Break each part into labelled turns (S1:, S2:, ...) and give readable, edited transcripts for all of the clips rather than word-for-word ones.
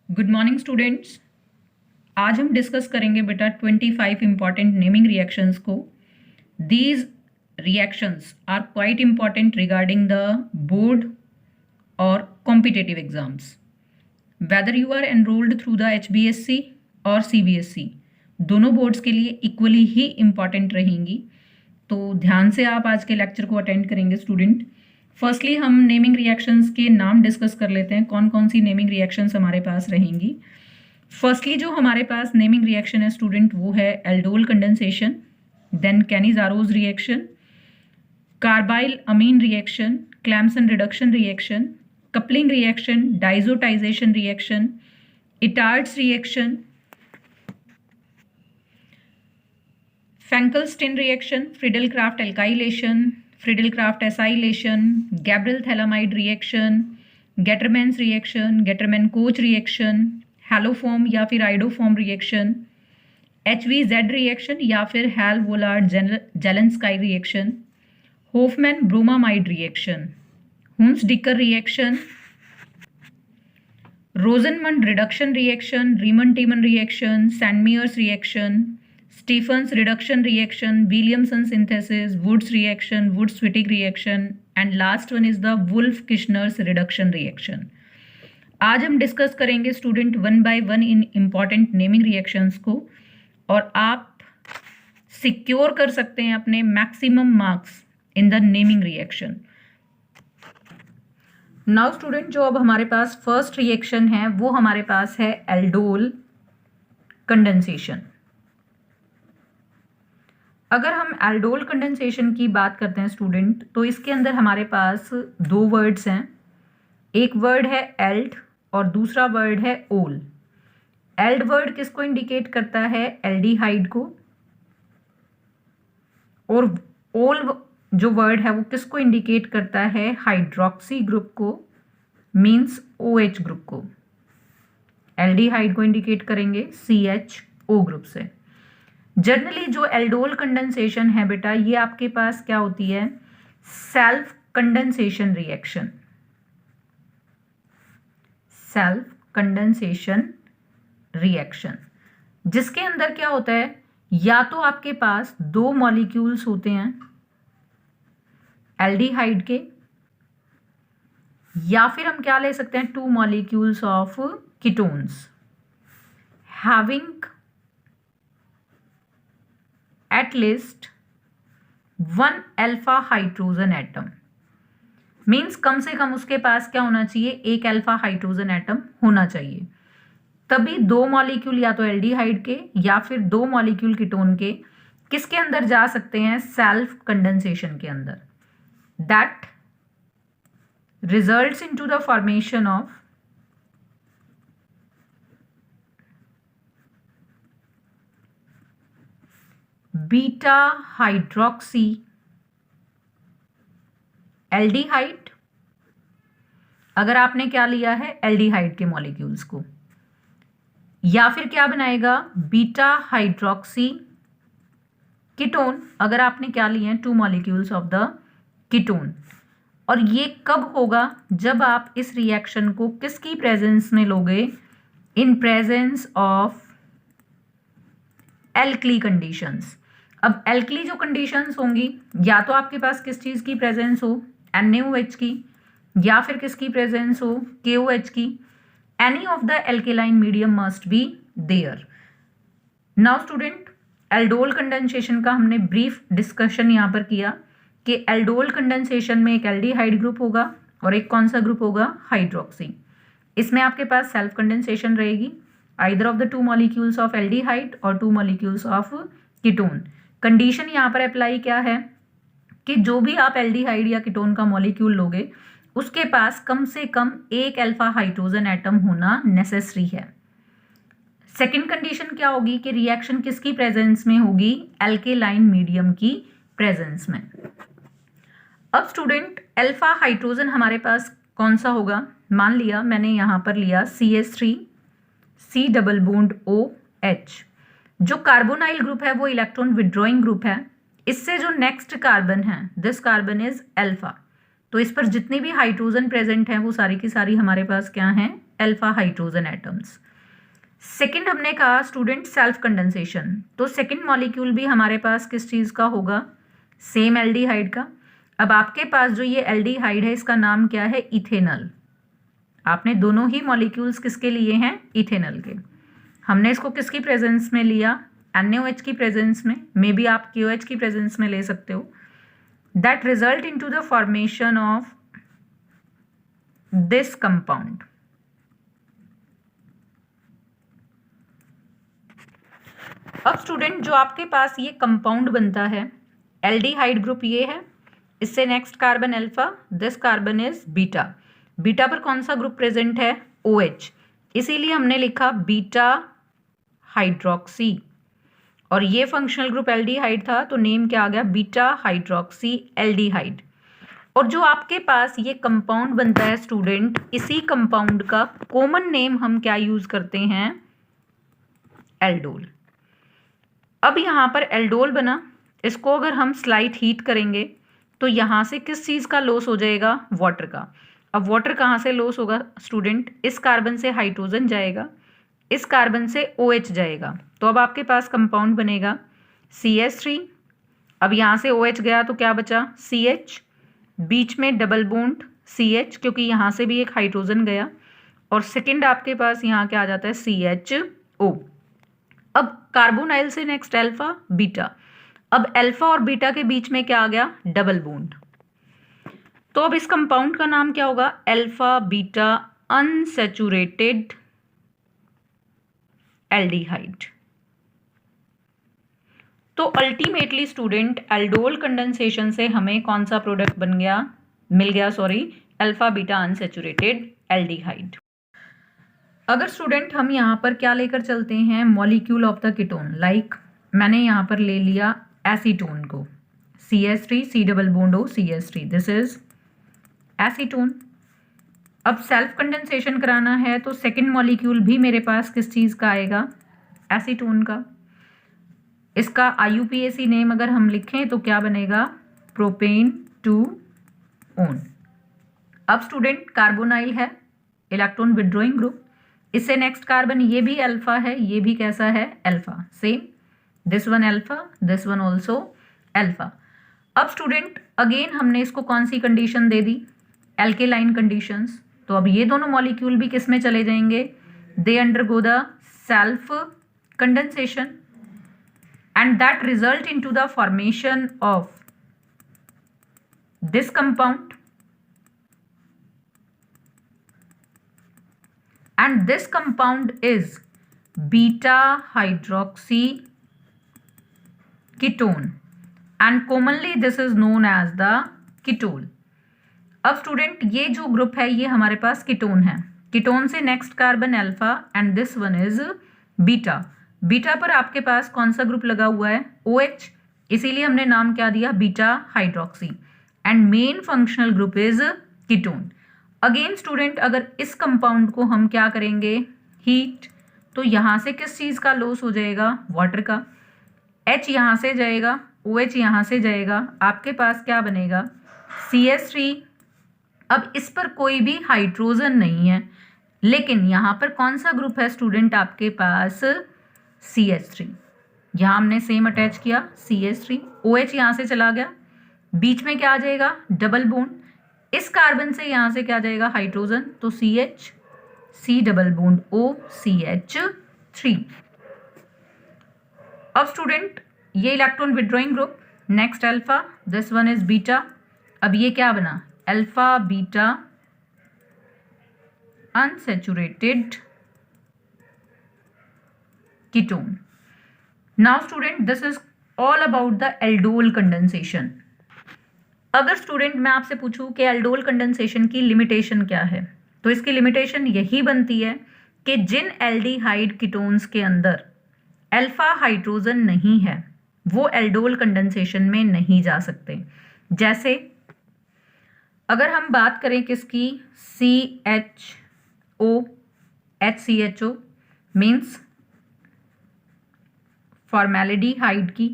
S1: Good morning students. आज हम discuss करेंगे बेटा 25 इंपॉर्टेंट नेमिंग रिएक्शंस को। These reactions are quite important regarding the board और competitive exams. Whether you are enrolled through the HBSC और CBSE, दोनों boards के लिए इक्वली ही इम्पॉर्टेंट रहेंगी। तो ध्यान से आप आज के लेक्चर को अटेंड करेंगे स्टूडेंट। फर्स्टली हम नेमिंग रिएक्शंस के नाम डिस्कस कर लेते हैं, कौन कौन सी नेमिंग रिएक्शंस हमारे पास रहेंगी। फर्स्टली जो हमारे पास नेमिंग रिएक्शन है स्टूडेंट वो है aldol condensation, then Cannizzaro's reaction, carbylamine reaction, Clemmensen reduction reaction, coupling reaction, diazotisation reaction, Etard's reaction, Finkelstein reaction, Friedel Crafts alkylation, Friedel Crafts acylation, Gabriel phthalimide reaction, Gattermann's reaction, Gattermann Koch reaction, haloform या फिर iodoform reaction, HVZ reaction या फिर Hell Volhard Zelinsky reaction, Hofmann bromamide reaction, Hunsdiecker reaction, Rosenmund reduction reaction, Reimer Tiemann reaction, Sandmeyer's reaction, Stephens reduction reaction, Williamson synthesis, Woods reaction, Woods-Wittig reaction, and last one is the Wolff-Kishner's reduction reaction. आज हम discuss करेंगे student one by one in important naming reactions को, और आप secure कर सकते हैं अपने maximum marks in the naming reaction. Now student जो अब हमारे पास फर्स्ट रिएक्शन है वो हमारे पास है एल्डोल कंडेंसेशन। अगर हम एल्डोल कंडेंसेशन की बात करते हैं स्टूडेंट तो इसके अंदर हमारे पास दो वर्ड्स हैं, एक वर्ड है एल्ड और दूसरा वर्ड है ओल। एल्ड वर्ड किसको इंडिकेट करता है? एल्डिहाइड को, और ओल जो वर्ड है वो किसको इंडिकेट करता है? हाइड्रोक्सी ग्रुप को, मींस OH ग्रुप को। एल्डिहाइड को इंडिकेट करेंगे CHO ग्रुप से। जनरली जो एल्डोल कंडेंसेशन है बेटा ये आपके पास क्या होती है? Self condensation reaction. Self condensation reaction जिसके अंदर क्या होता है, या तो आपके पास दो मॉलिक्यूल्स होते हैं एल्डिहाइड के, या फिर हम क्या ले सकते हैं? Two molecules of ketones having at least one alpha hydrogen atom. Means कम से कम उसके पास क्या होना चाहिए? एक अल्फा हाइड्रोजन एटम होना चाहिए। तभी दो मॉलिक्यूल या तो एल्डिहाइड के या फिर दो मॉलिक्यूल कीटोन के किसके अंदर जा सकते हैं? सेल्फ कंडेंसेशन के अंदर। That results into the formation of beta hydroxy aldehyde. अगर आपने क्या लिया है? एल्डिहाइड के मॉलिक्यूल्स को, या फिर क्या बनाएगा? बीटा हाइड्रोक्सी कीटोन, अगर आपने क्या लिए हैं? Two molecules of the ketone. और ये कब होगा? जब आप इस रिएक्शन को किसकी प्रेजेंस में लोगे? इन प्रेजेंस ऑफ एल्कली कंडीशंस। अब एल्कली जो कंडीशंस होंगी, या तो आपके पास किस चीज़ की प्रेजेंस हो? NaOH की, या फिर किसकी प्रेजेंस हो? KOH की। Any of the alkaline medium must be there. Now student aldol condensation का हमने ब्रीफ डिस्कशन यहाँ पर किया कि एल्डोल कंडेंसेशन में एक एल्डिहाइड ग्रुप होगा और एक कौन सा ग्रुप होगा? हाइड्रोक्सी। इसमें आपके पास सेल्फ कंडेंसेशन रहेगी either of the two molecules of aldehyde और two molecules of ketone. Condition यहाँ पर अप्लाई क्या है कि जो भी आप एल्डिहाइड या कीटोन का मॉलिक्यूल लोगे उसके पास कम से कम एक अल्फा हाइड्रोजन एटम होना नेसेसरी है। सेकंड कंडीशन क्या होगी कि रिएक्शन किसकी प्रेजेंस में होगी? एल्केलाइन मीडियम की प्रेजेंस में। अब स्टूडेंट अल्फा हाइड्रोजन हमारे पास कौन सा होगा? मान लिया मैंने यहाँ पर लिया CH3 C double bond OH। जो कार्बोनाइल ग्रुप है वो इलेक्ट्रॉन विड्रॉइंग ग्रुप है। इससे जो नेक्स्ट कार्बन है, दिस कार्बन इज अल्फा। तो इस पर जितनी भी हाइड्रोजन प्रेजेंट है वो सारी की सारी हमारे पास क्या हैं? Alpha hydrogen atoms. सेकंड हमने कहा स्टूडेंट सेल्फ कंडेंसेशन, तो सेकंड मॉलिक्यूल भी हमारे पास किस चीज़ का होगा, सेम एल्डिहाइड का। अब आपके पास जो ये एल्डिहाइड है इसका नाम क्या है, इथेनल। आपने दोनों ही मॉलिक्यूल्स किसके लिए हैं, इथेनल के। हमने इसको किसकी प्रेजेंस में लिया, NaOH की प्रेजेंस में, मे बी आप KOH की प्रेजेंस में ले सकते हो। That result into the formation of this compound. अब स्टूडेंट जो आपके पास ये कंपाउंड बनता है, एल्डिहाइड ग्रुप ये है, इससे next carbon alpha, this carbon is beta. Beta पर कौन सा ग्रुप प्रेजेंट है, OH, इसीलिए हमने लिखा बीटा हाइड्रोक्सी। और ये फंक्शनल ग्रुप एल्डिहाइड था तो नेम क्या आ गया, बीटा हाइड्रोक्सी एल्डिहाइड। और जो आपके पास ये कंपाउंड बनता है स्टूडेंट, इसी कंपाउंड का कॉमन नेम हम क्या यूज करते हैं, एल्डोल। अब यहाँ पर एल्डोल बना, इसको अगर हम स्लाइट हीट करेंगे तो यहाँ से किस चीज़ का लॉस हो जाएगा, वाटर का। अब वाटर कहाँ से लॉस होगा स्टूडेंट, इस कार्बन से हाइड्रोजन जाएगा, इस कार्बन से OH जाएगा, तो अब आपके पास कंपाउंड बनेगा CH3। अब यहाँ से OH गया तो क्या बचा, CH, बीच में डबल बॉन्ड CH, क्योंकि यहाँ से भी एक हाइड्रोजन गया, और सेकंड आपके पास यहाँ क्या आ जाता है, CHO। अब कार्बोनाइल से नेक्स्ट अल्फा बीटा, अब अल्फा और बीटा के बीच में क्या आ गया, डबल बॉन्ड। तो अब इस कंपाउंड का नाम क्या होगा, अल्फा बीटा अनसैचुरेटेड एल्डिहाइड। तो अल्टीमेटली स्टूडेंट एल्डोल कंडेंसेशन से हमें कौन सा प्रोडक्ट बन गया, मिल गया, अल्फा बीटा अनसैचुरेटेड एल्डिहाइड। अगर स्टूडेंट हम यहाँ पर क्या लेकर चलते हैं, molecule of the ketone, like मैंने यहाँ पर ले लिया एसीटोन को, CH3 C double bond O CH3, this is acetone. अब सेल्फ कंडेंसेशन कराना है तो सेकंड मॉलिक्यूल भी मेरे पास किस चीज़ का आएगा, एसीटोन का। इसका IUPAC नेम अगर हम लिखें तो क्या बनेगा, प्रोपेन 2 ओन। अब स्टूडेंट कार्बोनाइल है, इलेक्ट्रॉन विड्रॉइंग ग्रुप, इससे नेक्स्ट कार्बन ये भी अल्फा है, ये भी कैसा है, alpha, same, this one alpha, this one also alpha. अब स्टूडेंट अगेन हमने इसको कौन सी कंडीशन दे दी, एल्केलाइन कंडीशंस, तो अब ये दोनों मॉलिक्यूल भी किस में चले जाएंगे, they undergo the self condensation and that result into the formation of this compound, and this compound is beta hydroxy ketone and commonly this is known as the ketone। अब स्टूडेंट ये जो group है ये हमारे पास ketone है, ketone से next carbon alpha and this one is beta. Beta पर आपके पास कौन सा ग्रुप लगा हुआ है, OH, इसीलिए हमने नाम क्या दिया, beta hydroxy, and main functional group is ketone. Again student अगर इस कंपाउंड को हम क्या करेंगे, हीट, तो यहाँ से किस चीज़ का लॉस हो जाएगा, वाटर का। H यहाँ से जाएगा, OH यहाँ से जाएगा, आपके पास क्या बनेगा, CH3। अब इस पर कोई भी हाइड्रोजन नहीं है, लेकिन यहाँ पर कौन सा ग्रुप है स्टूडेंट आपके पास, CH3, यहाँ हमने सेम अटैच किया CH3, OH यहाँ से चला गया, बीच में क्या आ जाएगा, डबल बॉन्ड, इस कार्बन से यहाँ से क्या जाएगा, हाइड्रोजन, तो CH, C double bond O CH3। अब स्टूडेंट ये electron withdrawing group, next alpha, this one is beta. अब ये क्या बना, alpha beta unsaturated ketone। Now student this is all about the aldol condensation। अगर स्टूडेंट मैं आपसे पूछूं कि एल्डोल कंडेंसेशन की लिमिटेशन क्या है, तो इसकी लिमिटेशन यही बनती है कि जिन एल्डिहाइड कीटोन्स के अंदर अल्फा हाइड्रोजन नहीं है वो एल्डोल कंडेंसेशन में नहीं जा सकते। जैसे अगर हम बात करें किसकी, CHO, HCHO मीन्स फॉर्मेलिडीहाइड की,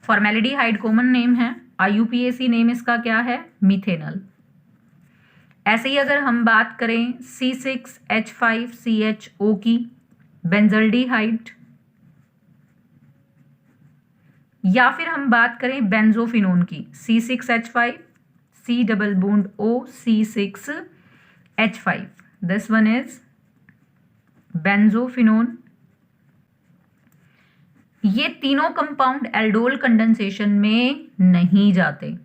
S1: फॉर्मेलिडीहाइड कॉमन नेम है, IUPAC नेम इसका क्या है, मीथेनल। ऐसे ही अगर हम बात करें C6H5CHO की बेंजल्डिहाइड, या फिर हम बात करें बेंजोफिनोन की C6H5 C double bond O C6H5, this one is benzophenone. ये तीनों कंपाउंड एल्डोल कंडेंसेशन में नहीं जाते।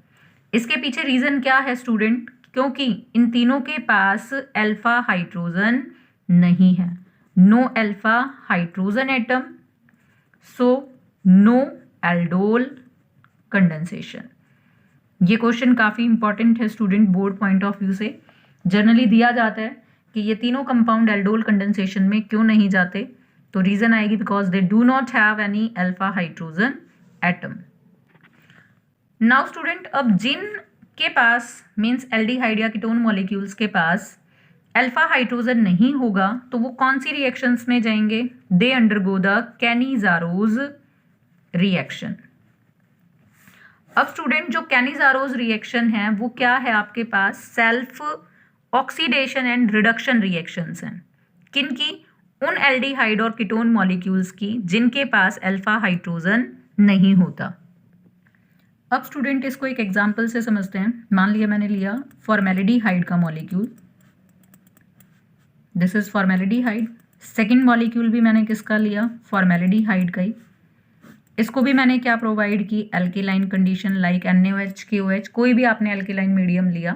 S1: इसके पीछे रीजन क्या है स्टूडेंट? क्योंकि इन तीनों के पास अल्फा हाइड्रोजन नहीं है, no alpha hydrogen atom, so no aldol condensation. ये क्वेश्चन काफ़ी इंपॉर्टेंट है student, board point of view से जनरली दिया जाता है कि ये तीनों कंपाउंड एल्डोल कंडेंसेशन में क्यों नहीं जाते, तो रीजन आएगी because they do not have any alpha hydrogen atom. Now student, अब जिन के पास मीन्स एल्डिहाइड या कीटोन मॉलिक्यूल्स के पास अल्फा हाइड्रोजन नहीं होगा तो वो कौन सी रिएक्शंस में जाएंगे? They undergo the Cannizzaro's reaction. अब स्टूडेंट जो कैनिजारोज रिएक्शन है वो क्या है आपके पास? Self oxidation and reduction reactions हैं। किनकी? उन एल्डिहाइड और कीटोन मॉलिक्यूल्स की जिनके पास अल्फा हाइड्रोजन नहीं होता। अब स्टूडेंट इसको एक एग्जांपल से समझते हैं। मान लिया मैंने लिया फॉर्मेल्डिहाइड का molecule, this is formaldehyde. Second molecule भी मैंने किसका लिया? फॉर्मेल्डिहाइड का ही। इसको भी मैंने क्या प्रोवाइड की? Alkaline condition like NaOH KOH, कोई भी आपने एल्केलाइन मीडियम लिया।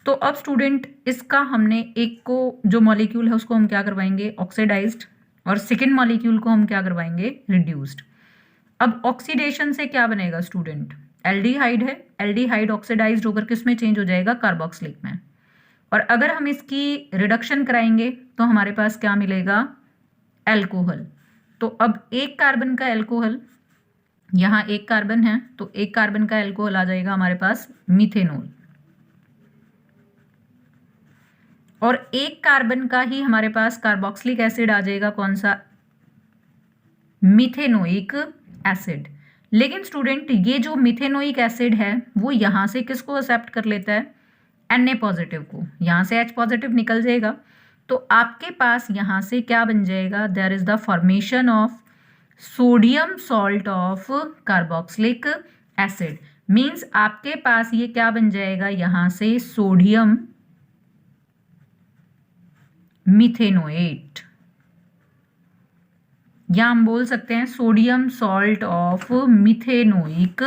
S1: तो अब स्टूडेंट इसका हमने एक को जो मॉलिक्यूल है उसको हम क्या करवाएंगे? ऑक्सीडाइज्ड, और सेकेंड मॉलिक्यूल को हम क्या करवाएंगे? रिड्यूस्ड। अब ऑक्सीडेशन से क्या बनेगा स्टूडेंट? एल्डिहाइड है, एल्डिहाइड ऑक्सीडाइज्ड होकर किस में चेंज हो जाएगा? कार्बोक्सिलिक में। और अगर हम इसकी रिडक्शन कराएंगे तो हमारे पास क्या मिलेगा? एल्कोहल। तो अब एक कार्बन का एल्कोहल, यहाँ एक कार्बन है तो एक कार्बन का एल्कोहल आ जाएगा हमारे पास मीथेनॉल, और एक कार्बन का ही हमारे पास कार्बोक्सिलिक एसिड आ जाएगा, कौन सा? Methanoic acid. लेकिन स्टूडेंट ये जो मिथेनोइक एसिड है वो यहाँ से किसको एक्सेप्ट कर लेता है? Na पॉजिटिव को। यहाँ से H पॉजिटिव निकल जाएगा तो आपके पास यहाँ से क्या बन जाएगा? There is the formation of sodium salt of carboxylic acid. Means आपके पास ये क्या बन जाएगा? यहाँ से सोडियम मिथेनोएट, या हम बोल सकते हैं sodium salt of methanoic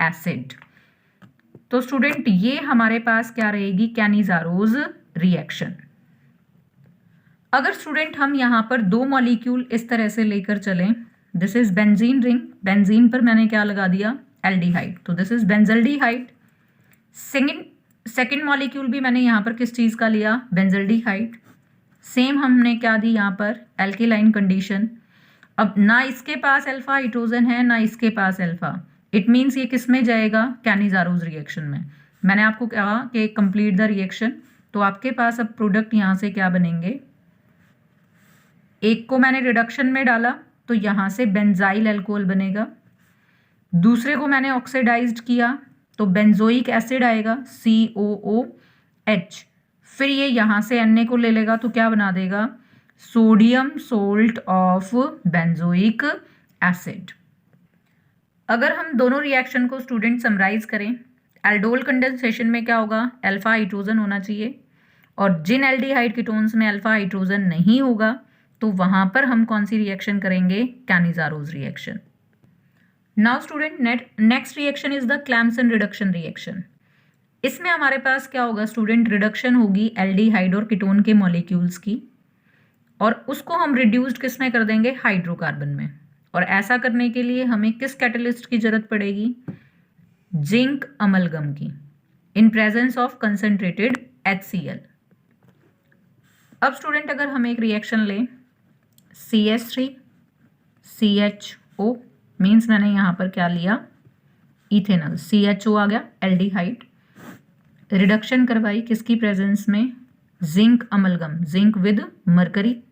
S1: acid. तो स्टूडेंट ये हमारे पास क्या रहेगी? कैनिजारोज रिएक्शन। अगर स्टूडेंट हम यहाँ पर दो मॉलिक्यूल इस तरह से लेकर चलें, this is benzene ring, benzene पर मैंने क्या लगा दिया? एल्डिहाइड, तो this is benzaldehyde. Second molecule भी मैंने यहाँ पर किस चीज़ का लिया? बेंजल्डिहाइड। सेम हमने क्या दी यहाँ पर? Alkaline condition. अब ना इसके पास अल्फा हाइड्रोजन है ना इसके पास अल्फा, इट मीन्स ये किस में जाएगा? कैनिजारोज रिएक्शन में। मैंने आपको कहा कि कंप्लीट द रिएक्शन, तो आपके पास अब प्रोडक्ट यहाँ से क्या बनेंगे? एक को मैंने रिडक्शन में डाला तो यहाँ से बेंजाइल अल्कोहल बनेगा, दूसरे को मैंने ऑक्सीडाइज्ड किया तो बेंजोइक एसिड आएगा COOH। फिर ये यहाँ से Na को ले लेगा तो क्या बना देगा? Sodium salt of benzoic acid. अगर हम दोनों रिएक्शन को स्टूडेंट समराइज करें, एल्डोल कंडेंसेशन में क्या होगा? अल्फा हाइड्रोजन होना चाहिए, और जिन एल्डिहाइड कीटोन्स में अल्फा हाइड्रोजन नहीं होगा तो वहां पर हम कौन सी रिएक्शन करेंगे? Cannizzaro's reaction. Now student next reaction is the Clemmensen reduction reaction. इसमें हमारे पास क्या होगा स्टूडेंट? रिडक्शन होगी एल्डिहाइड और कीटोन के मॉलिक्यूल्स की, और उसको हम रिड्यूस्ड किस में कर देंगे? हाइड्रोकार्बन में। और ऐसा करने के लिए हमें किस कैटलिस्ट की जरूरत पड़ेगी? जिंक अमलगम की, इन प्रेजेंस ऑफ कंसंट्रेटेड HCl। अब स्टूडेंट अगर हम एक रिएक्शन लें CH3CHO, मीन्स मैंने यहाँ पर क्या लिया? इथेनॉल, CHO आ गया एल्डिहाइड, रिडक्शन करवाई किसकी प्रेजेंस में? Zinc amalgam, zinc with mercury,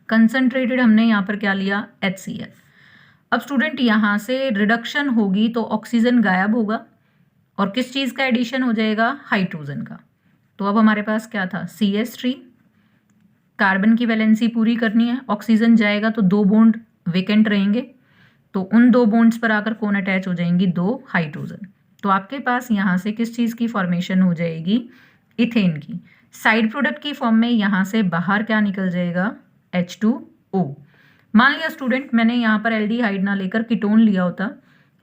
S1: concentrated हमने यहाँ पर क्या लिया? HCl। अब स्टूडेंट यहाँ से रिडक्शन होगी तो ऑक्सीजन गायब होगा, और किस चीज़ का एडिशन हो जाएगा, हाइड्रोजन का। तो अब हमारे पास क्या था, CH3, कार्बन की वैलेंसी पूरी करनी है, ऑक्सीजन जाएगा तो 2 बॉन्ड वेकेंट रहेंगे, तो उन 2 बॉन्ड्स पर आकर कौन अटैच हो जाएंगी, 2 हाइड्रोजन। तो आपके पास यहाँ से किस चीज़ की फॉर्मेशन हो जाएगी, इथेन की। साइड प्रोडक्ट की फॉर्म में यहाँ से बाहर क्या निकल जाएगा, H2O। मान लिया स्टूडेंट मैंने यहाँ पर एल्डिहाइड ना लेकर कीटोन लिया होता,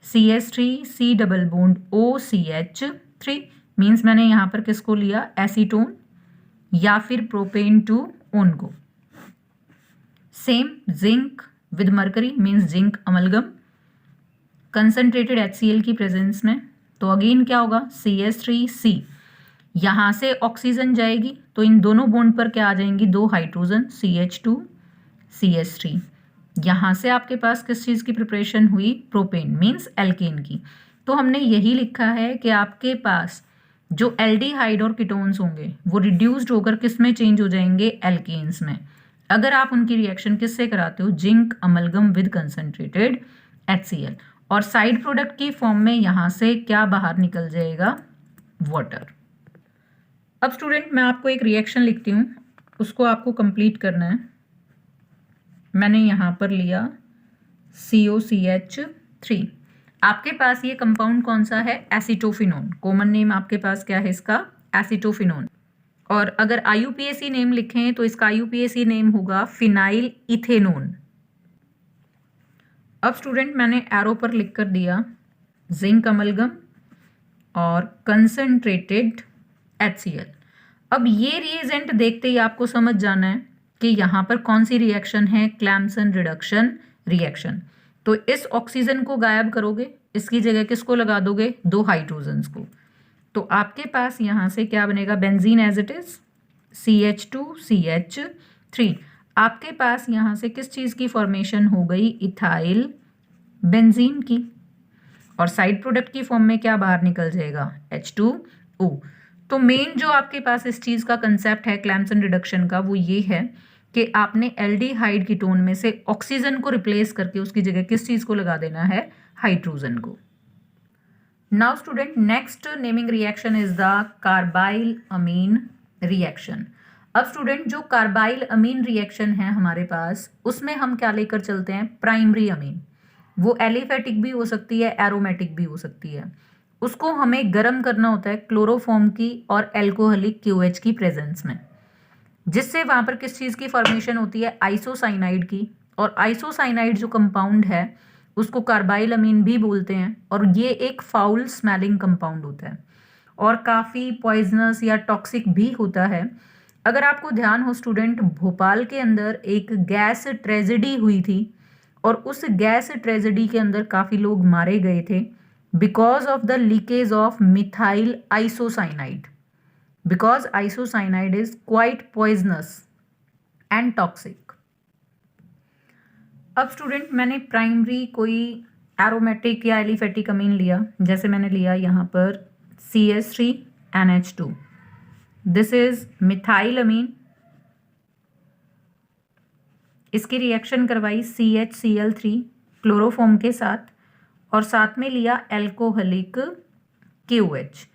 S1: CH3 C double bond OCH3, means मैंने यहाँ पर किसको लिया, एसीटोन या फिर प्रोपेन टू ओन को। Same zinc with mercury means zinc amalgam, concentrated HCl की प्रेजेंस में। तो अगेन क्या होगा, CH3C, यहाँ से ऑक्सीजन जाएगी तो इन दोनों बॉन्ड पर क्या आ जाएंगी, 2 हाइड्रोजन, CH2 CH3। यहाँ से आपके पास किस चीज़ की प्रिपरेशन हुई, प्रोपेन मीन्स एल्केन की। तो हमने यही लिखा है कि आपके पास जो एल्डिहाइड और कीटोन्स होंगे वो रिड्यूस्ड होकर किस में चेंज हो जाएंगे, एल्केन्स में, अगर आप उनकी रिएक्शन किससे कराते हो, zinc amalgam with concentrated HCl। और साइड प्रोडक्ट की फॉर्म में यहाँ से क्या बाहर निकल जाएगा, वाटर। अब स्टूडेंट मैं आपको एक रिएक्शन लिखती हूँ, उसको आपको कंप्लीट करना है। मैंने यहाँ पर लिया COCH3, आपके पास ये कंपाउंड कौन सा है, एसीटोफिनोन। कॉमन नेम आपके पास क्या है इसका, एसीटोफिनोन। और अगर IUPAC नेम लिखें तो इसका IUPAC नेम होगा फिनाइल इथेनोन। अब स्टूडेंट मैंने एरो पर लिख कर दिया जिंक अमलगम और कंसंट्रेटेड HCl। अब ये रिएजेंट देखते ही आपको समझ जाना है कि यहाँ पर कौन सी रिएक्शन है, क्लैम्सन रिडक्शन रिएक्शन। तो इस ऑक्सीजन को गायब करोगे, इसकी जगह किसको लगा दोगे, 2 हाइड्रोजन्स को। तो आपके पास यहाँ से क्या बनेगा, benzene as it is, CH2CH3। आपके पास यहाँ से किस चीज़ की फॉर्मेशन हो गई, इथाइल बेंजीन की। और साइड प्रोडक्ट की फॉर्म में क्या बाहर निकल जाएगा, H2O। तो मेन जो आपके पास इस चीज़ का कंसेप्ट है क्लैम्सन रिडक्शन का, वो ये है कि आपने एल्डिहाइड कीटोन में से ऑक्सीजन को रिप्लेस करके उसकी जगह किस चीज़ को लगा देना है, हाइड्रोजन को। Now student next naming reaction is the carbylamine reaction. अब स्टूडेंट जो कार्बाइल अमीन रिएक्शन है हमारे पास, उसमें हम क्या लेकर चलते हैं, प्राइमरी अमीन। वो एलिफेटिक भी हो सकती है, एरोमेटिक भी हो सकती है। उसको हमें गर्म करना होता है क्लोरोफॉर्म की और एल्कोहलिक QH की प्रेजेंस में, जिससे वहाँ पर किस चीज़ की फॉर्मेशन होती है, आइसोसाइनाइड की। और आइसोसाइनाइड जो कंपाउंड है उसको कार्बाइल अमीन भी बोलते हैं, और ये एक फाउल स्मेलिंग कंपाउंड होता है और काफ़ी पॉइजनस या टॉक्सिक भी होता है। अगर आपको ध्यान हो स्टूडेंट, भोपाल के अंदर एक गैस ट्रेजेडी हुई थी और उस गैस ट्रेजेडी के अंदर काफ़ी लोग मारे गए थे because of the leakage of methyl isocyanide, because isocyanide is quite poisonous and toxic. अब स्टूडेंट मैंने प्राइमरी कोई एरोमेटिक या एलिफेटिक अमीन लिया, जैसे मैंने लिया यहाँ पर CH3NH2, दिस इज मिथाइल अमीन। इसकी रिएक्शन करवाई CHCl3 क्लोरोफॉर्म के साथ, और साथ में लिया एल्कोहलिक QH।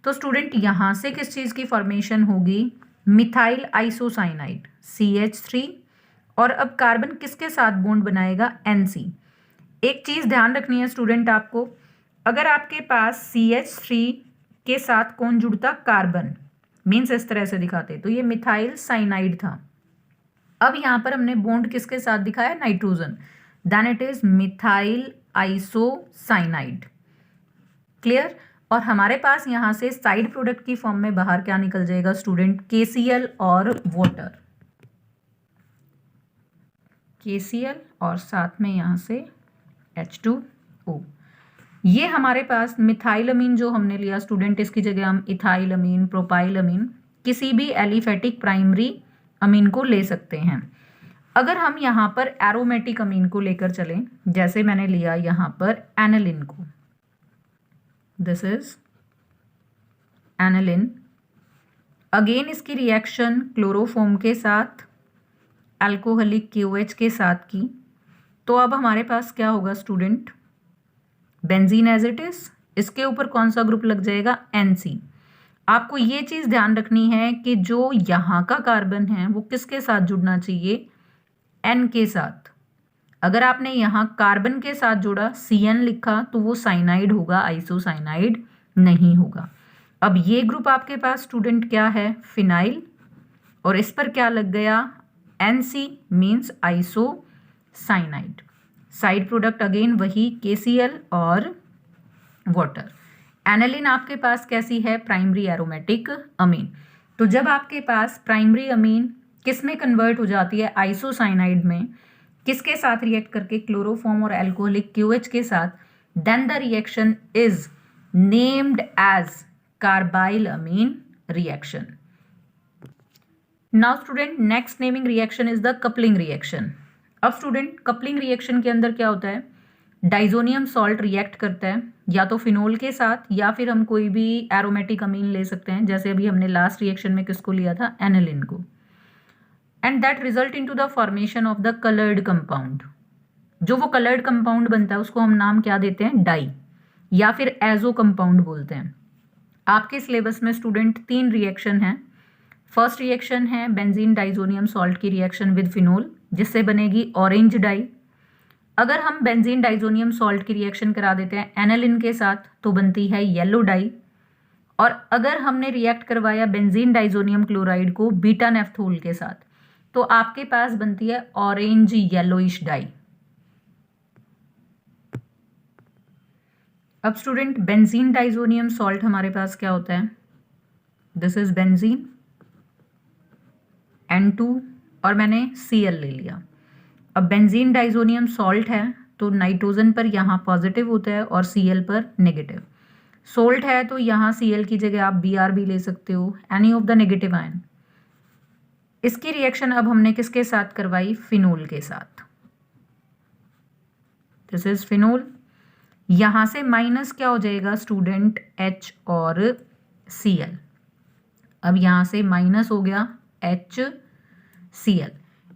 S1: तो स्टूडेंट यहाँ से किस चीज़ की फॉर्मेशन होगी, मिथाइल आइसोसाइनाइड CH3, और अब कार्बन किसके साथ बॉन्ड बनाएगा, NC। एक चीज़ ध्यान रखनी है स्टूडेंट आपको, अगर आपके पास CH3 के साथ कौन जुड़ता, कार्बन, मीन्स इस तरह से दिखाते तो ये मिथाइल साइनाइड था। अब यहाँ पर हमने बॉन्ड किसके साथ दिखाया, nitrogen, then it is methyl isocyanide. Clear. और हमारे पास यहाँ से साइड प्रोडक्ट की फॉर्म में बाहर क्या निकल जाएगा स्टूडेंट, KCl और वाटर, KCl और साथ में यहाँ से H2O। ये हमारे पास मिथाइल अमीन जो हमने लिया स्टूडेंट, इसकी जगह हम इथाइल अमीन, प्रोपाइल अमीन, किसी भी एलिफेटिक प्राइमरी अमीन को ले सकते हैं। अगर हम यहाँ पर एरोमेटिक अमीन को लेकर चलें, जैसे मैंने लिया यहाँ पर एनालिन को, दिस इज एनालिन। अगेन इसकी रिएक्शन क्लोरोफॉर्म के साथ, अल्कोहलिक QH के साथ की। तो अब हमारे पास क्या होगा student, benzene as it is, इसके ऊपर कौन सा ग्रुप लग जाएगा, NC। आपको ये चीज ध्यान रखनी है कि जो यहाँ का कार्बन है वो किसके साथ जुड़ना चाहिए, N के साथ। अगर आपने यहाँ कार्बन के साथ जोड़ा, CN लिखा, तो वो साइनाइड होगा, आइसोसाइनाइड नहीं होगा। अब ये ग्रुप आपके पास स्टूडेंट क्या है, फिनाइल, और इस पर क्या लग गया, NC means isocyanide. Side product again वही KCl और वाटर। एनालिन आपके पास कैसी है, प्राइमरी एरोमेटिक अमीन। तो जब आपके पास प्राइमरी अमीन किस में कन्वर्ट हो जाती है, आइसोसाइनाइड में, किसके साथ रिएक्ट करके, क्लोरोफॉर्म और एल्कोहलिक QH के साथ, then the reaction is named as carbylamine reaction. Now student next naming reaction is the coupling reaction. अब स्टूडेंट कपलिंग रिएक्शन के अंदर क्या होता है, डाइजोनियम सॉल्ट रिएक्ट करता है या तो फिनोल के साथ या फिर हम कोई भी एरोमेटिक अमीन ले सकते हैं, जैसे अभी हमने लास्ट रिएक्शन में किसको लिया था, एनालिन को, and that result into the formation of the coloured compound. जो वो कलर्ड कंपाउंड बनता है उसको हम नाम क्या देते हैं, डाई, या फिर एजो कंपाउंड बोलते हैं। आपके सिलेबस में स्टूडेंट 3 रिएक्शन है। फर्स्ट रिएक्शन है बेंजीन डाइजोनियम सॉल्ट की रिएक्शन विद फिनोल, जिससे बनेगी ऑरेंज डाई। अगर हम बेंजीन डाइजोनियम सॉल्ट की रिएक्शन करा देते हैं एनालिन के साथ तो बनती है येलो डाई। और अगर हमने रिएक्ट करवाया बेंजीन डाइजोनियम क्लोराइड को बीटा नेफ्थोल के साथ तो आपके पास बनती है ऑरेंज येलोइश डाई। अब स्टूडेंट बेंजीन डाइजोनियम सॉल्ट हमारे पास क्या होता है, दिस इज बेंजीन N2 और मैंने Cl ले लिया। अब बेंजीन डाइजोनियम सॉल्ट है तो नाइट्रोजन पर यहाँ पॉजिटिव होता है और Cl पर नेगेटिव। सोल्ट है तो यहाँ Cl की जगह आप Br भी ले सकते हो, any of the negative ion. इसकी रिएक्शन अब हमने किसके साथ करवाई, फिनोल के साथ। This is phenol. यहाँ से माइनस क्या हो जाएगा स्टूडेंट, H और Cl। अब यहाँ से माइनस हो गया HCl।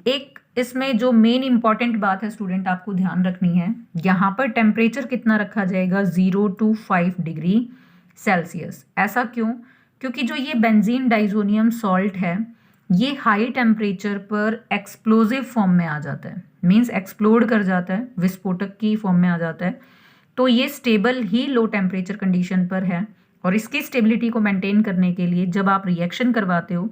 S1: एक इसमें जो मेन इंपॉर्टेंट बात है स्टूडेंट आपको ध्यान रखनी है, यहाँ पर टेम्परेचर कितना रखा जाएगा, 0 to 5 डिग्री सेल्सियस। ऐसा क्यों, क्योंकि जो ये बेंजीन डाइजोनियम सॉल्ट है ये हाई टेम्परेचर पर एक्सप्लोजिव फॉर्म में आ जाता है, मीन्स एक्सप्लोड कर जाता है, विस्फोटक की फॉर्म में आ जाता है। तो ये स्टेबल ही लो टेम्परेचर कंडीशन पर है और इसकी स्टेबिलिटी को मेंटेन करने के लिए जब आप रिएक्शन करवाते हो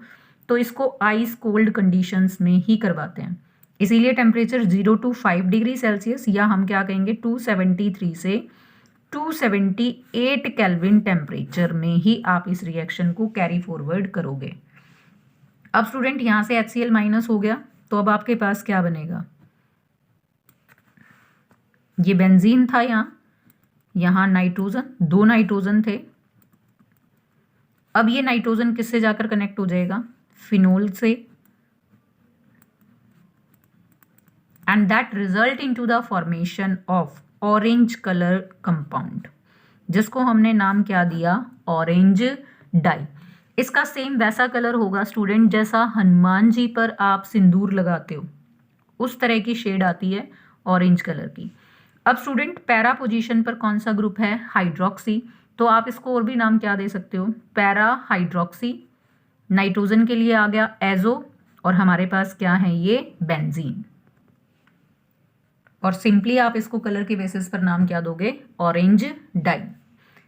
S1: तो इसको आइस कोल्ड कंडीशंस में ही करवाते हैं। इसीलिए टेम्परेचर 0 to 5 डिग्री सेल्सियस या हम क्या कहेंगे 273 से 278 केल्विन टेम्परेचर में ही आप इस रिएक्शन को कैरी फॉरवर्ड करोगे। अब स्टूडेंट यहाँ से HCl माइनस हो गया तो अब आपके पास क्या बनेगा, ये बेंजीन था, यहाँ नाइट्रोजन, 2 नाइट्रोजन थे। अब ये नाइट्रोजन किससे जाकर कनेक्ट हो जाएगा, फिनोल से, and that result into the formation of orange colour compound, जिसको हमने नाम क्या दिया, ऑरेंज डाई। इसका सेम वैसा कलर होगा स्टूडेंट जैसा हनुमान जी पर आप सिंदूर लगाते हो, उस तरह की शेड आती है ऑरेंज कलर की। अब स्टूडेंट पैरा पोजीशन पर कौन सा ग्रुप है, हाइड्रोक्सी, तो आप इसको और भी नाम क्या दे सकते हो, पैरा हाइड्रोक्सी। नाइट्रोजन के लिए आ गया एजो और हमारे पास क्या है ये बेंजीन, और सिंपली आप इसको कलर के बेसिस पर नाम क्या दोगे, ऑरेंज डाई।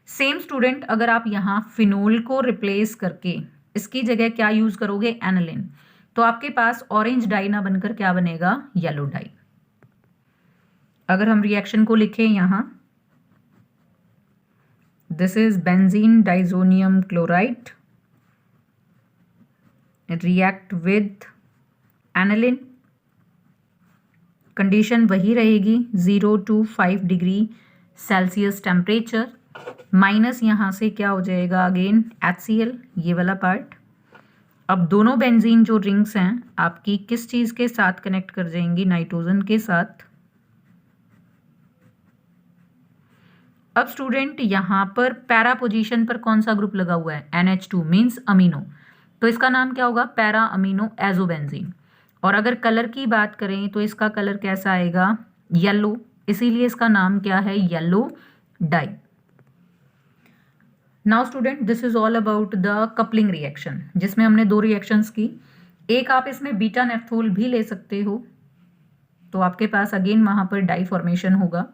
S1: सेम स्टूडेंट अगर आप यहाँ फिनोल को रिप्लेस करके इसकी जगह क्या यूज करोगे, एनालिन, तो आपके पास ऑरेंज डाई ना बनकर क्या बनेगा, येलो डाई। अगर हम रिएक्शन को लिखें यहाँ, this is benzene diazonium chloride react with aniline, condition वही रहेगी 0 to 5 degree Celsius temperature, minus यहाँ से क्या हो जाएगा अगेन HCl, ये वाला पार्ट। अब दोनों बेंजीन जो रिंग्स हैं आपकी किस चीज़ के साथ कनेक्ट कर जाएंगी, नाइट्रोजन के साथ। अब स्टूडेंट यहाँ पर पैरा पोजीशन पर कौन सा ग्रुप लगा हुआ है, NH2 मीन्स अमीनो, तो इसका नाम क्या होगा, पैरा अमीनो एजोबेंजीन। और अगर कलर की बात करें तो इसका कलर कैसा आएगा, येलो, इसीलिए इसका नाम क्या है, yellow die. Now student this is all about the coupling reaction, जिसमें हमने 2 रिएक्शंस की। एक आप इसमें बीटा नेफ्थोल भी ले सकते हो, तो आपके पास अगेन वहां पर डाई फॉर्मेशन होगा।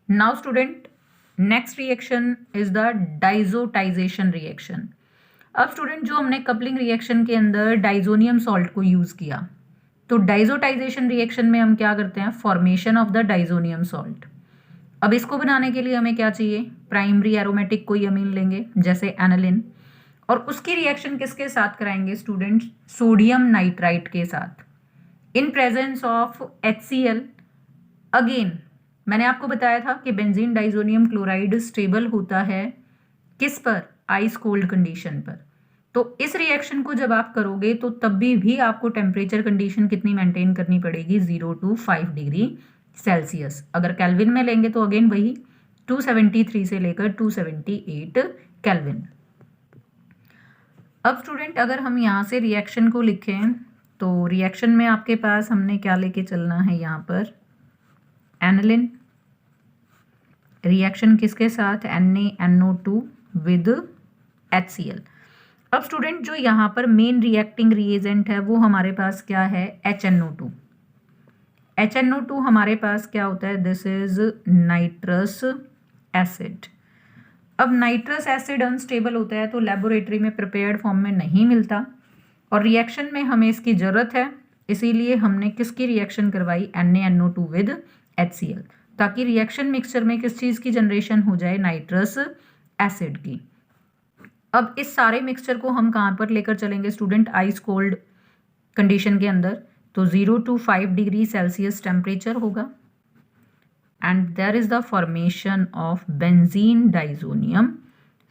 S1: Now student next reaction is the diazotization reaction. अब स्टूडेंट जो हमने कपलिंग रिएक्शन के अंदर डाइजोनियम सॉल्ट को यूज किया, तो डाइजोटाइजेशन रिएक्शन में हम क्या करते हैं, formation of the diazonium salt. अब इसको बनाने के लिए हमें क्या चाहिए, प्राइमरी एरोमेटिक कोई अमीन लेंगे जैसे एनालिन, और उसकी रिएक्शन किसके साथ कराएंगे स्टूडेंट, सोडियम नाइट्राइट के साथ, इन प्रेजेंस ऑफ HCl। अगेन मैंने आपको बताया था कि बेंजीन डाइजोनियम क्लोराइड स्टेबल होता है किस पर, आइस कोल्ड कंडीशन पर। तो इस रिएक्शन को जब आप करोगे तो तब भी आपको टेम्परेचर कंडीशन कितनी मेंटेन करनी पड़ेगी, 0 to 5 डिग्री सेल्सियस। अगर केल्विन में लेंगे तो अगेन वही 273 से लेकर 278 केल्विन। अब स्टूडेंट अगर हम यहाँ से रिएक्शन को लिखें, तो रिएक्शन में आपके पास हमने क्या लेके चलना है, यहाँ पर एनालिन, रिएक्शन किसके साथ, NaNO2 विद HCl। अब स्टूडेंट जो यहाँ पर मेन रिएक्टिंग रिएजेंट है वो हमारे पास क्या है, HNO2। HNO2 हमारे पास क्या होता है, दिस इज नाइट्रस एसिड। अब नाइट्रस एसिड अनस्टेबल होता है तो लेबोरेटरी में प्रिपेयर्ड फॉर्म में नहीं मिलता, और रिएक्शन में हमें इसकी ज़रूरत है, इसीलिए हमने किसकी रिएक्शन करवाई, NaNO2 विद HCl, ताकि रिएक्शन मिक्सचर में किस चीज़ की जनरेशन हो जाए, नाइट्रस एसिड की। अब इस सारे मिक्सचर को हम कहाँ पर लेकर चलेंगे स्टूडेंट, आइस कोल्ड कंडीशन के अंदर, तो 0 to 5 डिग्री सेल्सियस टेम्परेचर होगा, and there is the formation of benzene diazonium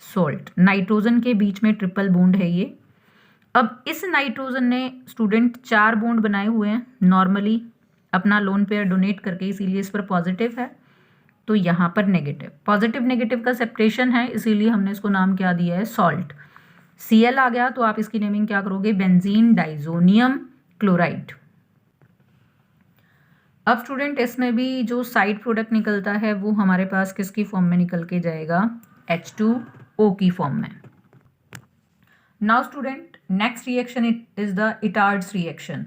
S1: salt. Nitrogen के बीच में ट्रिपल बॉन्ड है ये। अब इस नाइट्रोजन ने स्टूडेंट 4 बॉन्ड बनाए हुए हैं नॉर्मली अपना लोन पेयर डोनेट करके, इसीलिए इस पर पॉजिटिव है, तो यहाँ पर नेगेटिव। पॉजिटिव नेगेटिव का सेपरेशन है, इसीलिए हमने इसको नाम क्या दिया है, सॉल्ट। Cl आ गया तो आप इसकी नेमिंग क्या करोगे, बेंजीन डाइजोनियम क्लोराइड। अब स्टूडेंट इसमें भी जो साइड प्रोडक्ट निकलता है वो हमारे पास किसकी फॉर्म में निकल के जाएगा, H2O की फॉर्म में। Now student next reaction is the Etard's reaction.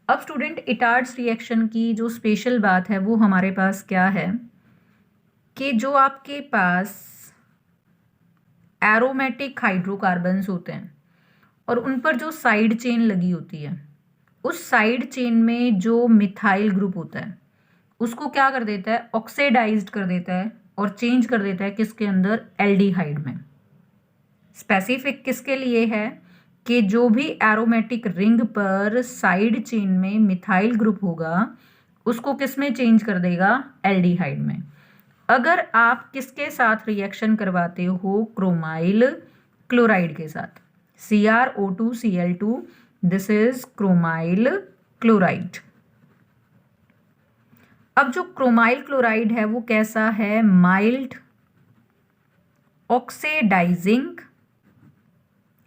S1: अब स्टूडेंट इटार्ड्स रिएक्शन की जो स्पेशल बात है वो हमारे पास क्या है, कि जो आपके पास एरोमेटिक हाइड्रोकार्बन्स होते हैं और उन पर जो साइड चेन लगी होती है, उस साइड चेन में जो मिथाइल ग्रुप होता है उसको क्या कर देता है, ऑक्सीडाइज्ड कर देता है और चेंज कर देता है किसके अंदर, एल्डिहाइड में। स्पेसिफिक किसके लिए है, कि जो भी एरोमेटिक रिंग पर साइड चेन में मिथाइल ग्रुप होगा उसको किस में चेंज कर देगा, एल्डिहाइड में। अगर आप किसके साथ रिएक्शन करवाते हो, क्रोमाइल क्लोराइड के साथ, CrO2Cl2, this is chromyl chloride. अब जो क्रोमाइल क्लोराइड है वो कैसा है, mild oxidising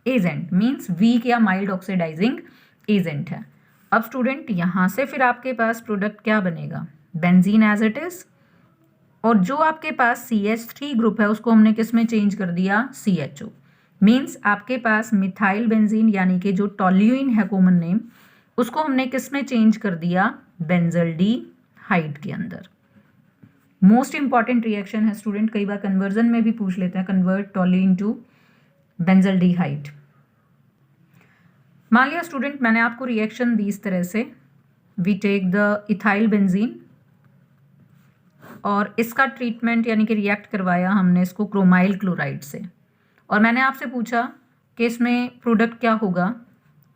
S1: agent, means weak या माइल्ड ऑक्सीडाइजिंग एजेंट है। अब स्टूडेंट यहां से फिर आपके पास प्रोडक्ट क्या बनेगा, बेंजीन एज इट इज, और जो आपके पास CH3 ग्रुप है उसको हमने किस में चेंज कर दिया, CHO, मींस आपके पास मिथाइल बेंजीन यानी कि जो टोल्यूइन है कॉमन नेम, उसको हमने किस में चेंज कर दिया, बेंजल्डिहाइड के अंदर। मोस्ट इंपॉर्टेंट रिएक्शन है स्टूडेंट, कई बार कन्वर्जन में भी पूछ लेते हैं, कन्वर्ट टोल्यूइन टू बेंजल्डिहाइड। मान लिया स्टूडेंट मैंने आपको रिएक्शन दी इस तरह से, we take the ethyl benzene और इसका ट्रीटमेंट यानी कि रिएक्ट करवाया हमने इसको क्रोमाइल क्लोराइड से, और मैंने आपसे पूछा कि इसमें प्रोडक्ट क्या होगा,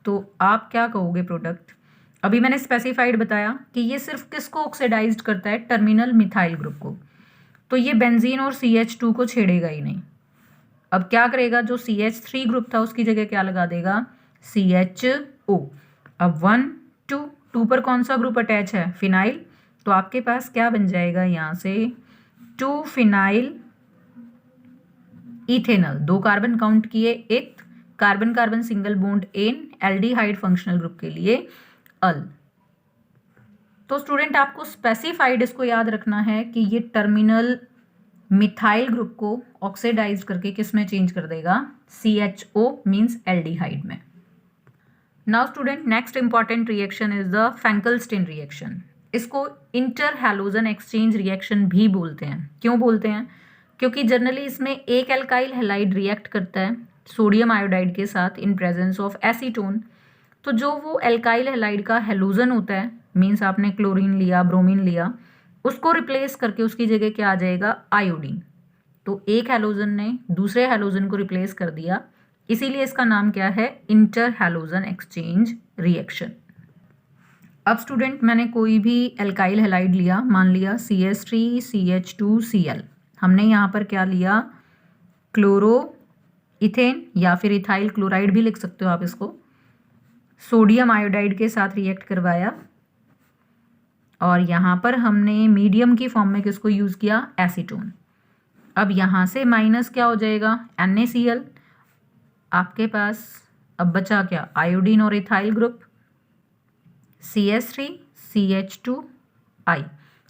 S1: तो आप क्या कहोगे प्रोडक्ट। अभी मैंने स्पेसिफाइड बताया कि ये सिर्फ किसको ऑक्सीडाइज्ड करता है, टर्मिनल मिथाइल ग्रुप को, तो ये बेंजीन और CH2 को छेड़ेगा ही नहीं। अब क्या करेगा, जो CH3 ग्रुप था उसकी जगह क्या लगा देगा, CHO। अब 1 2 पर कौन सा ग्रुप अटैच है, फिनाइल, तो आपके पास क्या बन जाएगा यहाँ से, 2 फिनाइल इथेनल, 2 कार्बन काउंट किए, एक carbon carbon single bond an, aldehyde functional group के लिए अल। तो स्टूडेंट आपको स्पेसिफाइड इसको याद रखना है कि ये टर्मिनल मिथाइल ग्रुप को ऑक्सीडाइज करके किस में चेंज कर देगा, CHO मीन्स एल्डिहाइड में। Now student, next important reaction is the Finkelstein reaction. इसको इंटर हैलोजन एक्सचेंज रिएक्शन भी बोलते हैं। क्यों बोलते हैं? क्योंकि जनरली इसमें एक एल्काइल हैलाइड रिएक्ट करता है सोडियम आयोडाइड के साथ इन प्रेजेंस ऑफ एसीटोन। तो जो वो एल्काइल हैलाइड का हैलोजन होता है, मीन्स आपने क्लोरीन लिया, ब्रोमीन लिया, उसको रिप्लेस करके उसकी जगह क्या आ जाएगा, आयोडीन। तो एक हैलोजन ने दूसरे हैलोजन को रिप्लेस कर दिया, इसीलिए इसका नाम क्या है, इंटर हैलोजन एक्सचेंज रिएक्शन। अब स्टूडेंट, मैंने कोई भी एल्काइल हैलाइड लिया, मान लिया CH3 CH2Cl। हमने यहाँ पर क्या लिया, क्लोरो इथेन या फिर इथाइल क्लोराइड भी लिख सकते हो आप इसको, सोडियम आयोडाइड के साथ रिएक्ट करवाया और यहाँ पर हमने मीडियम की फॉर्म में किसको यूज़ किया, एसीटोन। अब यहाँ से माइनस क्या हो जाएगा, NaCl। आपके पास अब बचा क्या, आयोडीन और इथाइल ग्रुप, CH3 CH2I।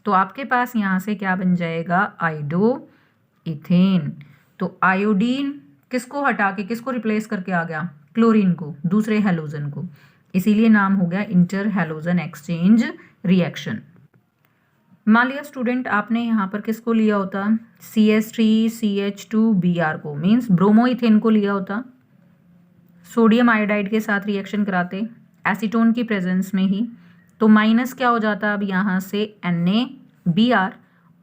S1: तो आपके पास यहाँ से क्या बन जाएगा, आयोडो इथेन। तो आयोडीन किसको हटा के किसको रिप्लेस करके आ गया, क्लोरीन को, दूसरे हैलोजन को, इसीलिए नाम हो गया इंटर हैलोजन एक्सचेंज रिएक्शन। मान लिया स्टूडेंट आपने यहाँ पर किसको लिया होता, CH3 CH2Br को, मीन्स ब्रोमोइथेन को लिया होता, सोडियम आयोडाइड के साथ रिएक्शन कराते एसीटोन की प्रेजेंस में ही, तो माइनस क्या हो जाता, अब यहाँ से NaBr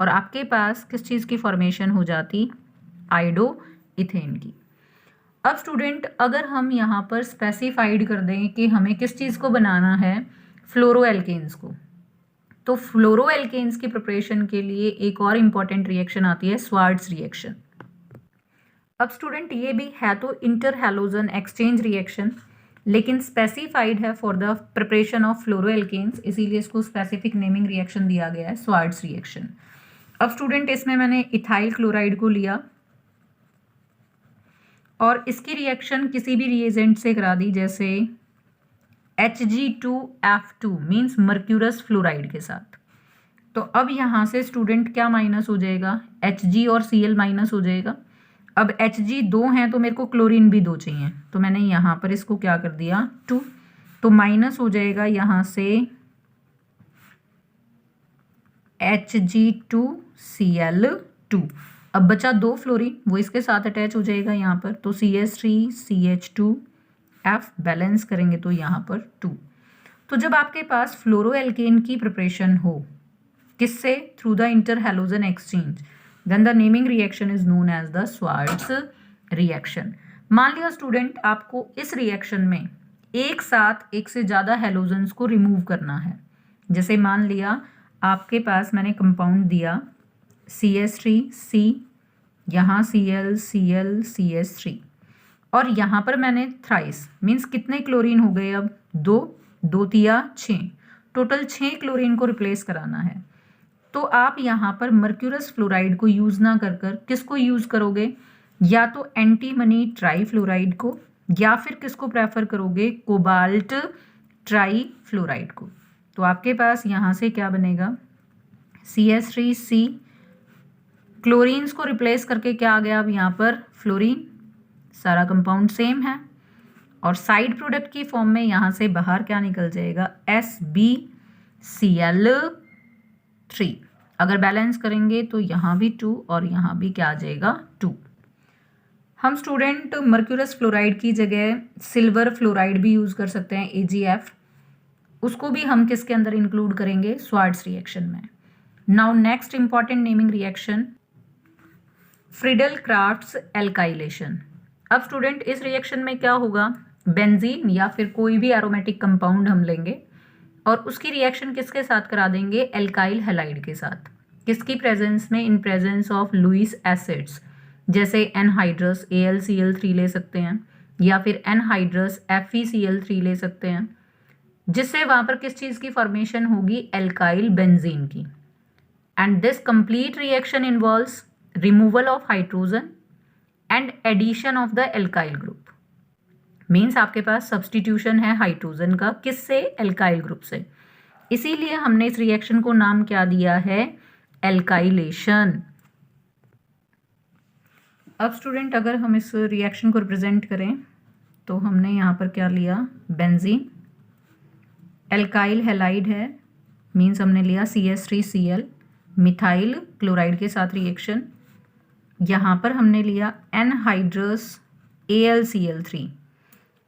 S1: और आपके पास किस चीज़ की फॉर्मेशन हो जाती, आयोडो इथेन की। अब स्टूडेंट, अगर हम यहाँ पर स्पेसिफाइड कर दें कि हमें किस चीज़ को बनाना है, फ्लोरोएल्केन्स को, तो फ्लोरोएल्केन्स की प्रिपरेशन के लिए एक और इम्पॉर्टेंट रिएक्शन आती है, स्वार्ट्स रिएक्शन। अब स्टूडेंट, ये भी है तो इंटर हैलोजन एक्सचेंज रिएक्शन, लेकिन स्पेसिफाइड है फॉर द प्रिपरेशन ऑफ फ्लोरोएल्केन्स, इसीलिए इसको स्पेसिफिक नेमिंग रिएक्शन दिया गया है, स्वार्ट्स रिएक्शन। अब स्टूडेंट, इसमें मैंने इथाइल क्लोराइड को लिया और इसकी रिएक्शन किसी भी रिएजेंट से करा दी, जैसे Hg2F2 मीन्स मर्क्यूरस फ्लोराइड के साथ। तो अब यहाँ से स्टूडेंट क्या माइनस हो जाएगा, Hg और Cl माइनस हो जाएगा। अब Hg 2 हैं तो मेरे को क्लोरीन भी 2 चाहिए, तो मैंने यहाँ पर इसको क्या कर दिया, 2, तो माइनस हो जाएगा यहाँ से Hg2Cl2। अब बचा 2 फ्लोरीन, वो इसके साथ अटैच हो जाएगा यहाँ पर, तो CH3 CH2F बैलेंस करेंगे तो यहाँ पर 2। तो जब आपके पास फ्लोरोएल्केन की प्रिपरेशन हो, किससे, through the inter halogen exchange, then the naming reaction is known as the Swarts reaction. मान लिया स्टूडेंट आपको इस रिएक्शन में एक साथ एक से ज़्यादा हैलोजन्स को रिमूव करना है, जैसे मान लिया आपके पास मैंने कंपाउंड दिया CH3C, यहाँ Cl Cl CH3 और यहाँ पर मैंने थ्राइस मीन्स कितने क्लोरीन हो गए, अब 2 तिया 6, टोटल 6 क्लोरीन को रिप्लेस कराना है। तो आप यहाँ पर मर्क्यूरस फ्लोराइड को यूज़ ना कर कर किसको यूज़ करोगे, या तो एंटीमनी ट्राई फ्लोराइड को, या फिर किसको प्रेफर करोगे, कोबाल्ट ट्राई फ्लोराइड को। तो आपके पास यहाँ से क्या बनेगा, CH3C, क्लोरीन्स को रिप्लेस करके क्या आ गया, अब यहाँ पर फ्लोरीन, सारा कंपाउंड सेम है, और साइड प्रोडक्ट की फॉर्म में यहाँ से बाहर क्या निकल जाएगा, SbCl3। अगर बैलेंस करेंगे तो यहाँ भी 2 और यहाँ भी क्या आ जाएगा, 2। हम स्टूडेंट मर्क्यूरस फ्लोराइड की जगह सिल्वर फ्लोराइड भी यूज़ कर सकते हैं, AgF, उसको भी हम किसके अंदर इंक्लूड करेंगे, स्वार्ट्स रिएक्शन में। Now next important naming reaction, Friedel crafts alkylation. अब स्टूडेंट इस रिएक्शन में क्या होगा, बेंजीन या फिर कोई भी एरोमेटिक कंपाउंड हम लेंगे और उसकी रिएक्शन किसके साथ करा देंगे, एल्काइल हैलाइड के साथ। किसकी प्रेजेंस में, in presence of Lewis acids, जैसे एनहाइड्रस AlCl3 ले सकते हैं, या फिर एनहाइड्रस FeCl3 ले सकते हैं, जिससे वहाँ पर किस चीज़ की फॉर्मेशन होगी, एल्काइल बेंजीन की। And this complete reaction involves removal of hydrogen and addition of the alkyl group. Means आपके पास सब्सटीट्यूशन है हाइड्रोजन का, किससे, एल्काइल ग्रुप से। इसीलिए हमने इस रिएक्शन को नाम क्या दिया है, एल्काइलेशन। अब स्टूडेंट अगर हम इस रिएक्शन को रिप्रेजेंट करें तो हमने यहाँ पर क्या लिया, बेंजीन, एल्काइल हैलाइड है, मीन्स हमने लिया CH3Cl, मिथाइल क्लोराइड के साथ रिएक्शन। यहाँ पर हमने लिया एनहाइड्रस AlCl3,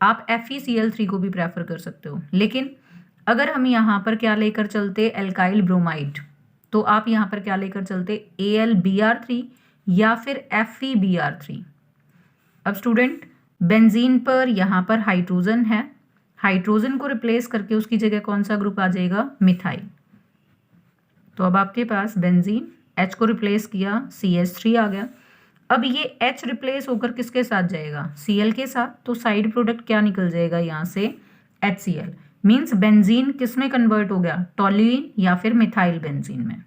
S1: आप FeCl3 को भी प्रेफर कर सकते हो, लेकिन अगर हम यहाँ पर क्या लेकर चलते एल्काइल ब्रोमाइड, तो आप यहाँ पर क्या लेकर चलते AlBr3 या फिर FeBr3। अब स्टूडेंट बेंजीन पर यहाँ पर हाइड्रोजन है, हाइड्रोजन को रिप्लेस करके उसकी जगह कौन सा ग्रुप आ जाएगा, मिथाइल। तो अब आपके पास बेंजीन, H को रिप्लेस किया, CH3 आ गया। अब ये H रिप्लेस होकर किसके साथ जाएगा, Cl के साथ, तो साइड प्रोडक्ट क्या निकल जाएगा यहाँ से, HCl। मीन्स बेंजीन किस में कन्वर्ट हो गया, टोल्यूइन या फिर मिथाइल बेंजीन में।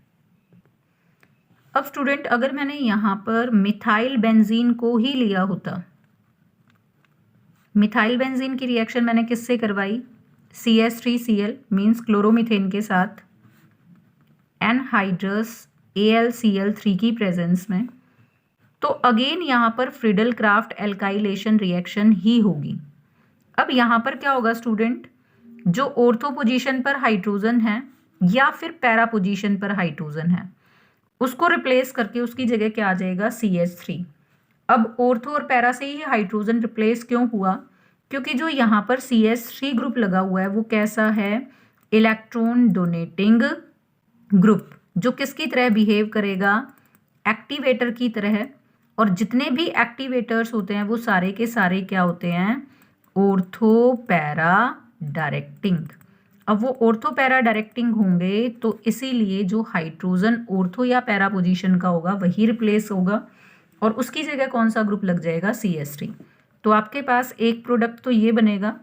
S1: अब स्टूडेंट अगर मैंने यहाँ पर मिथाइल बेंजीन को ही लिया होता, मिथाइल बेंजीन की रिएक्शन मैंने किससे करवाई, CH3Cl मीन्स क्लोरोमीथेन के साथ एनहाइड्रस AlCl3 की प्रेजेंस में, तो अगेन यहाँ पर फ्रीडल क्राफ्ट एल्काइलेशन रिएक्शन ही होगी। अब यहाँ पर क्या होगा स्टूडेंट, जो ऑर्थो पोजीशन पर हाइड्रोजन है या फिर पैरा पोजीशन पर हाइड्रोजन है, उसको रिप्लेस करके उसकी जगह क्या आ जाएगा, CH3। अब ऑर्थो और पैरा से ही हाइड्रोजन रिप्लेस क्यों हुआ, क्योंकि जो यहाँ पर CH3 ग्रुप लगा हुआ है वो कैसा है, इलेक्ट्रॉन डोनेटिंग ग्रुप, जो किसकी तरह बिहेव करेगा, एक्टिवेटर की तरह। और जितने भी एक्टिवेटर्स होते हैं वो सारे के सारे क्या होते हैं, ऑर्थो पैरा डायरेक्टिंग। अब वो ऑर्थो पैरा डायरेक्टिंग होंगे तो इसीलिए जो हाइड्रोजन ऑर्थो या पैरा पोजीशन का होगा वही रिप्लेस होगा और उसकी जगह कौन सा ग्रुप लग जाएगा, CH3। तो आपके पास एक प्रोडक्ट तो ये बनेगा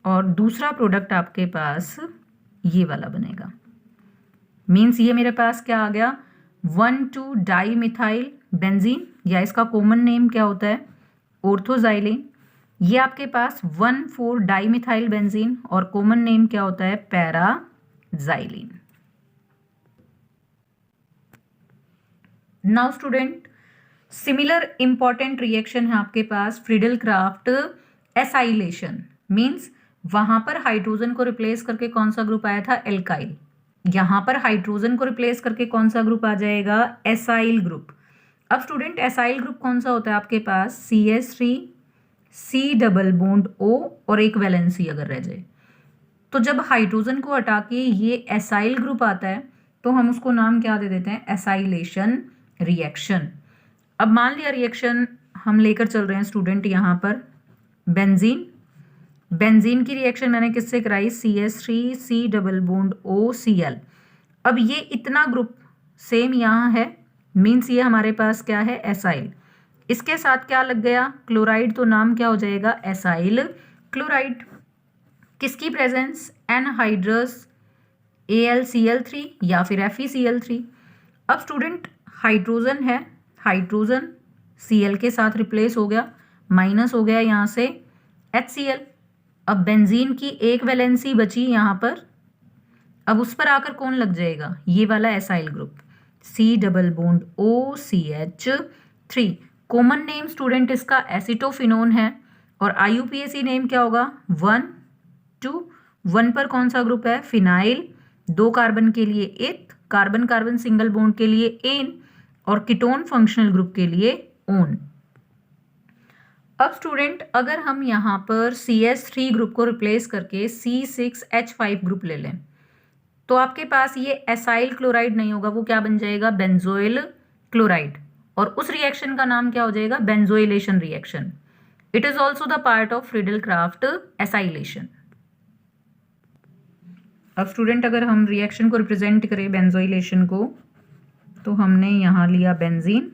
S1: और दूसरा प्रोडक्ट आपके पास ये वाला बनेगा। मीन्स ये मेरे पास क्या आ गया, 1,2 डाई मिथाइल बेंजीन, या इसका कॉमन नेम क्या होता है, ऑर्थोजाइलिन। ये आपके पास 1,4 डाई मिथाइल बेंजीन और कॉमन नेम क्या होता है, पैराजाइलिन। Now student similar important reaction है आपके पास फ्रीडल क्राफ्ट एसाइलेशन, मीन्स वहां पर हाइड्रोजन को रिप्लेस करके कौन सा ग्रुप आया था, एल्काइल। यहां पर हाइड्रोजन को रिप्लेस करके कौन सा ग्रुप आ जाएगा, एसाइल ग्रुप। अब स्टूडेंट एसाइल ग्रुप कौन सा होता है आपके पास, CH3 C double bond O और एक वैलेंसी अगर रह जाए, तो जब हाइड्रोजन को हटा के ये एसाइल ग्रुप आता है तो हम उसको नाम क्या दे देते हैं, एसाइलेशन रिएक्शन। अब मान लिया रिएक्शन हम लेकर चल रहे हैं स्टूडेंट यहाँ पर बेंजीन, बेंजीन की रिएक्शन मैंने किससे कराई, CH3 C double bond O Cl। अब ये इतना ग्रुप सेम यहाँ है, मीन्स ये हमारे पास क्या है, एसाइल। इसके साथ क्या लग गया, क्लोराइड, तो नाम क्या हो जाएगा, एसाइल क्लोराइड। किसकी प्रेजेंस, एनहाइड्रस AlCl3 या फिर FeCl3। अब स्टूडेंट हाइड्रोजन है, हाइड्रोजन Cl के साथ रिप्लेस हो गया, माइनस हो गया यहाँ से HCl। अब बेंजीन की एक वैलेंसी बची यहाँ पर, अब उस पर आकर कौन लग जाएगा, ये वाला acyl group, C double bond OCH3। Common name student इसका एसिटोफिनोन है और IUPAC नेम क्या होगा, 1, 2, 1 पर कौन सा ग्रुप है, फिनाइल, 2 कार्बन के लिए एथ, कार्बन कार्बन सिंगल बॉन्ड के लिए एन और कीटोन फंक्शनल ग्रुप के लिए ओन। अब स्टूडेंट अगर हम यहाँ पर CH3 ग्रुप को रिप्लेस करके C6H5 ग्रुप ले लें तो आपके पास ये एसाइल क्लोराइड नहीं होगा, वो क्या बन जाएगा, बेंजोइल क्लोराइड, और उस रिएक्शन का नाम क्या हो जाएगा, benzoylation reaction. It is also the part of Friedel Crafts acylation. अब स्टूडेंट अगर हम रिएक्शन को रिप्रेजेंट करें बेंजोइलेशन को, तो हमने यहाँ लिया बेंजीन,